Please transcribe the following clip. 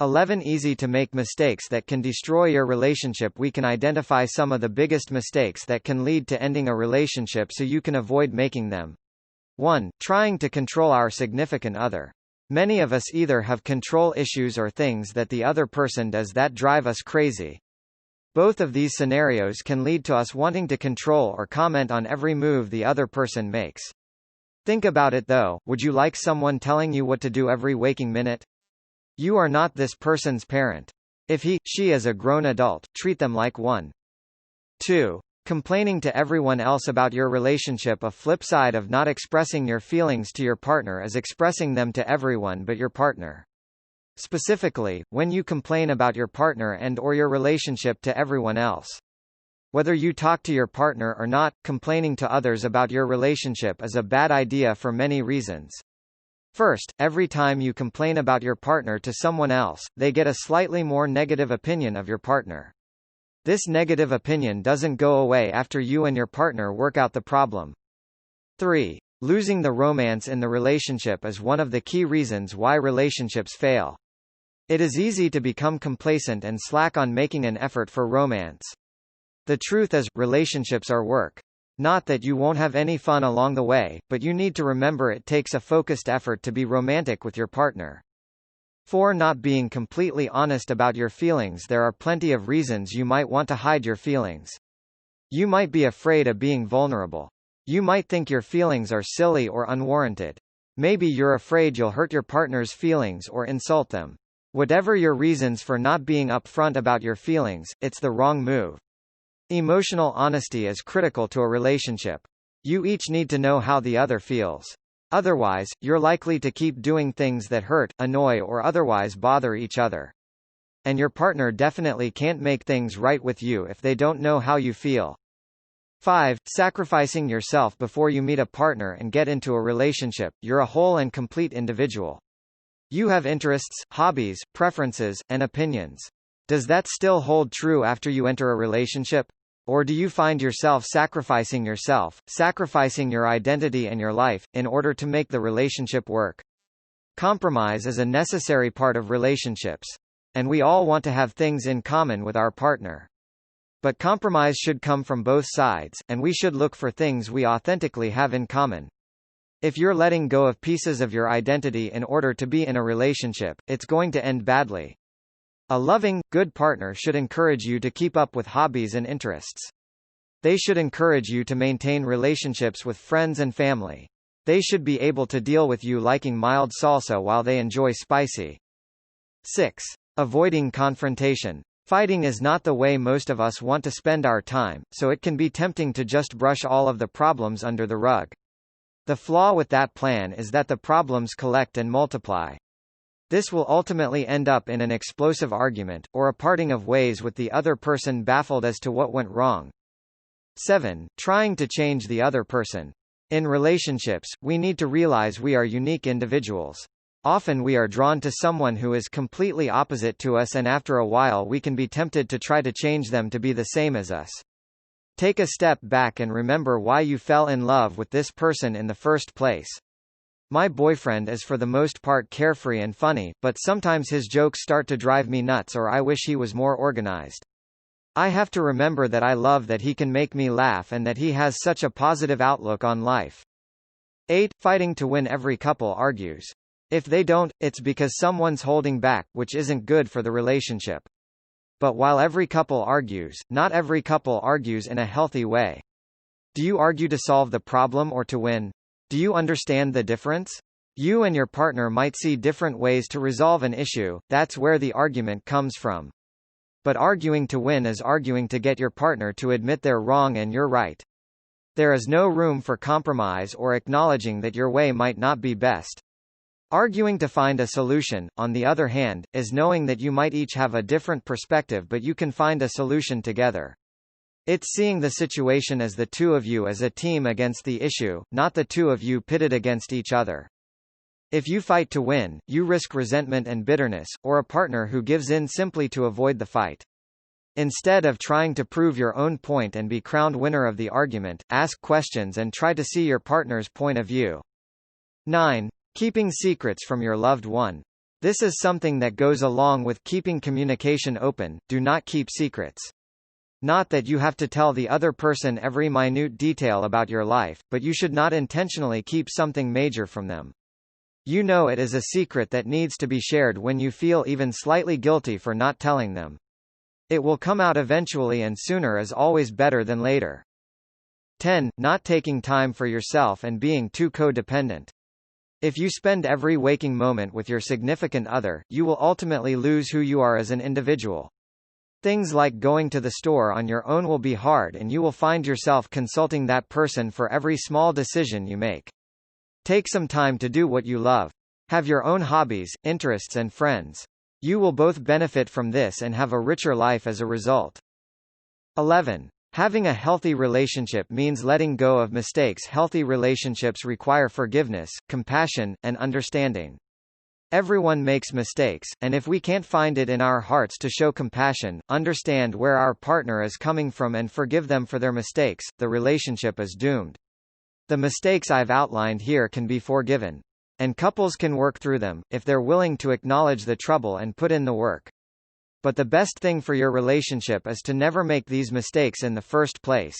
11 Easy to make mistakes that can destroy your relationship. We can identify some of the biggest mistakes that can lead to ending a relationship so you can avoid making them. 1. Trying to control our significant other. Many of us either have control issues or things that the other person does that drive us crazy. Both of these scenarios can lead to us wanting to control or comment on every move the other person makes. Think about it though, would you like someone telling you what to do every waking minute? You are not this person's parent. If she is a grown adult, treat them like one. 2. Complaining to everyone else about your relationship. A flip side of not expressing your feelings to your partner is expressing them to everyone but your partner. Specifically, when you complain about your partner and/or your relationship to everyone else. Whether you talk to your partner or not, complaining to others about your relationship is a bad idea for many reasons. First, every time you complain about your partner to someone else, they get a slightly more negative opinion of your partner. This negative opinion doesn't go away after you and your partner work out the problem. 3. Losing the romance in the relationship is one of the key reasons why relationships fail. It is easy to become complacent and slack on making an effort for romance. The truth is, relationships are work. Not that you won't have any fun along the way, but you need to remember it takes a focused effort to be romantic with your partner. 4. Not being completely honest about your feelings. There are plenty of reasons you might want to hide your feelings. You might be afraid of being vulnerable. You might think your feelings are silly or unwarranted. Maybe you're afraid you'll hurt your partner's feelings or insult them. Whatever your reasons for not being upfront about your feelings, it's the wrong move. Emotional honesty is critical to a relationship. You each need to know how the other feels. Otherwise, you're likely to keep doing things that hurt, annoy or otherwise bother each other. And your partner definitely can't make things right with you if they don't know how you feel. 5. Sacrificing yourself before you meet a partner and get into a relationship. You're a whole and complete individual. You have interests, hobbies, preferences, and opinions. Does that still hold true after you enter a relationship? Or do you find yourself sacrificing your identity and your life, in order to make the relationship work? Compromise is a necessary part of relationships. And we all want to have things in common with our partner. But compromise should come from both sides, and we should look for things we authentically have in common. If you're letting go of pieces of your identity in order to be in a relationship, it's going to end badly. A loving, good partner should encourage you to keep up with hobbies and interests. They should encourage you to maintain relationships with friends and family. They should be able to deal with you liking mild salsa while they enjoy spicy. 6. Avoiding confrontation. Fighting is not the way most of us want to spend our time, so it can be tempting to just brush all of the problems under the rug. The flaw with that plan is that the problems collect and multiply. This will ultimately end up in an explosive argument, or a parting of ways with the other person baffled as to what went wrong. 7. Trying to change the other person. In relationships, we need to realize we are unique individuals. Often we are drawn to someone who is completely opposite to us, and after a while we can be tempted to try to change them to be the same as us. Take a step back and remember why you fell in love with this person in the first place. My boyfriend is for the most part carefree and funny, but sometimes his jokes start to drive me nuts, or I wish he was more organized. I have to remember that I love that he can make me laugh and that he has such a positive outlook on life. 8. Fighting to win. Every couple argues. If they don't, it's because someone's holding back, which isn't good for the relationship. But while every couple argues, not every couple argues in a healthy way. Do you argue to solve the problem or to win? Do you understand the difference? You and your partner might see different ways to resolve an issue. That's where the argument comes from. But arguing to win is arguing to get your partner to admit they're wrong and you're right. There is no room for compromise or acknowledging that your way might not be best. Arguing to find a solution, on the other hand, is knowing that you might each have a different perspective but you can find a solution together. It's seeing the situation as the two of you as a team against the issue, not the two of you pitted against each other. If you fight to win, you risk resentment and bitterness, or a partner who gives in simply to avoid the fight. Instead of trying to prove your own point and be crowned winner of the argument, ask questions and try to see your partner's point of view. 9. Keeping secrets from your loved one. This is something that goes along with keeping communication open. Do not keep secrets. Not that you have to tell the other person every minute detail about your life, but you should not intentionally keep something major from them. You know it is a secret that needs to be shared when you feel even slightly guilty for not telling them. It will come out eventually, and sooner is always better than later. 10. Not taking time for yourself and being too codependent. If you spend every waking moment with your significant other, you will ultimately lose who you are as an individual. Things like going to the store on your own will be hard, and you will find yourself consulting that person for every small decision you make. Take some time to do what you love. Have your own hobbies, interests, and friends. You will both benefit from this and have a richer life as a result. 11. Having a healthy relationship means letting go of mistakes. Healthy relationships require forgiveness, compassion, and understanding. Everyone makes mistakes, and if we can't find it in our hearts to show compassion, understand where our partner is coming from, and forgive them for their mistakes, the relationship is doomed. The mistakes I've outlined here can be forgiven. And couples can work through them, if they're willing to acknowledge the trouble and put in the work. But the best thing for your relationship is to never make these mistakes in the first place.